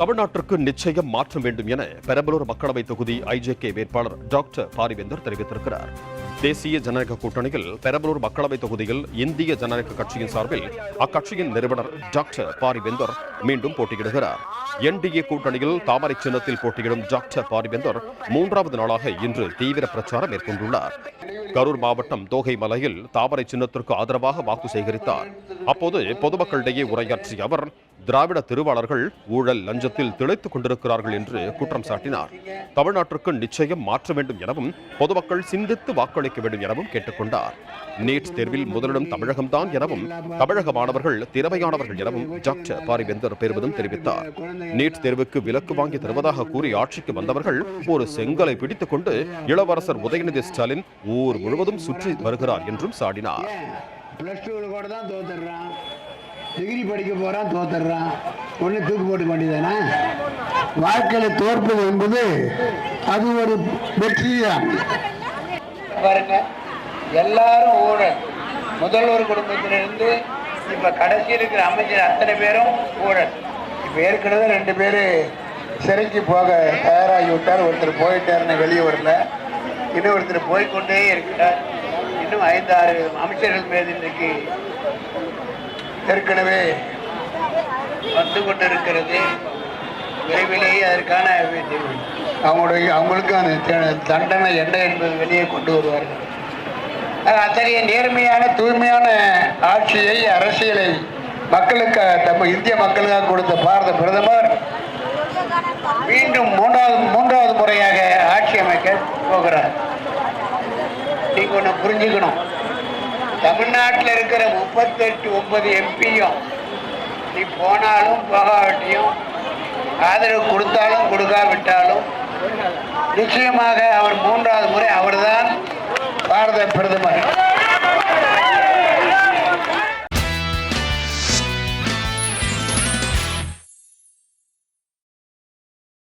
தமிழ்நாட்டிற்கு நிச்சயம் மாற்றம் வேண்டும் என பெரம்பலூர் மக்களவை தொகுதி ஐஜேகே வேட்பாளர் டாக்டர் பாரிவேந்தர் தெரிவித்திருக்கிறார். தேசிய ஜனநாயக கூட்டணியில் பெரம்பலூர் மக்களவை தொகுதியில் இந்திய ஜனநாயக கட்சியின் சார்பில் அக்கட்சியின் நிறுவனர் டாக்டர் பாரிவேந்தர் மீண்டும் போட்டியிடுகிறார். என்டிஏ கூட்டணியில் தாமரை சின்னத்தில் போட்டியிடும் டாக்டர் பாரிவேந்தர் 3வது நாளாக இன்று தீவிர பிரச்சாரம் மேற்கொண்டுள்ளார். கரூர் மாவட்டம் தோகைமலையில் தாமரை சின்னத்திற்கு ஆதரவாக வாக்கு சேகரித்தார். அப்போது பொதுமக்களிடையே உரையாற்றிய அவர் திராவிட திருவாளர்கள் ஊழல் லஞ்சத்தில் திளைத்துக் கொண்டிருக்கிறார்கள் என்று குற்றம் சாட்டினார். தமிழ்நாட்டிற்கு நிச்சயம் மாற்ற வேண்டும் எனவும் பொதுமக்கள் சிந்தித்து வாக்களிக்க வேண்டும் எனவும் கேட்டுக்கொண்டார். நீட் தேர்வில் முதலிடம் தமிழகம்தான் எனவும் தமிழக மாணவர்கள் திறமையானவர்கள் எனவும் டாக்டர் பாரிவேந்தர் பெறுவதும் தெரிவித்தார். நீட் தேர்வுக்கு விலக்கு வாங்கி தருவதாக கூறி ஆட்சிக்கு வந்தவர்கள் ஒரு செங்கலை பிடித்துக் கொண்டு இளவரசர் உதயநிதி ஸ்டாலின் ஊர் முழுவதும் சுற்றி வருகிறார் என்றும் சாடினார். டிகிரி படிக்க போறான், தோத்துறான், ஒண்ணு தூக்கு போட்டு வேண்டியதானே. வாழ்க்கையில தோற்பது என்பது அது ஒரு வெற்றி தான். பாருங்க, எல்லாரும் ஊழல். முதல்வர் குடும்பத்திலிருந்து இப்ப கடைசி இருக்கிற அமைச்சர் அத்தனை பேரும் ஊழல். இப்ப ஏற்கனவே 2 பேரு சிறைக்கு போக தயாராகி விட்டார். ஒருத்தர் போயிட்டாருன்னு வெளியே வரல, இன்னொருத்தர் போய்கொண்டே இருக்கிறார். இன்னும் 5-6 அமைச்சர்கள் மீது இன்றைக்கு ஏற்கனவே வந்து கொண்டிருக்கிறது. விரைவிலேயே அதற்கான அவங்களுக்கான தண்டனை என்ன என்பது வெளியே கொண்டு வருவார்கள். அத்தகைய நேர்மையான தூய்மையான ஆட்சியை, அரசியலை மக்களுக்கு, நம்ம இந்திய மக்களுக்காக கொடுத்த பாரத பிரதமர் மீண்டும் மூன்றாவது முறையாக ஆட்சி அமைக்க போகிறார். நீங்க ஒண்ணு புரிஞ்சுக்கணும், தமிழ்நாட்டில் இருக்கிற 38 எம்பியும் நீ போனாலும் போகாவிட்டையும், ஆதரவு கொடுத்தாலும் கொடுக்காவிட்டாலும் நிச்சயமாக அவர் 3வது முறை அவர்தான் பாரத பிரதமர்.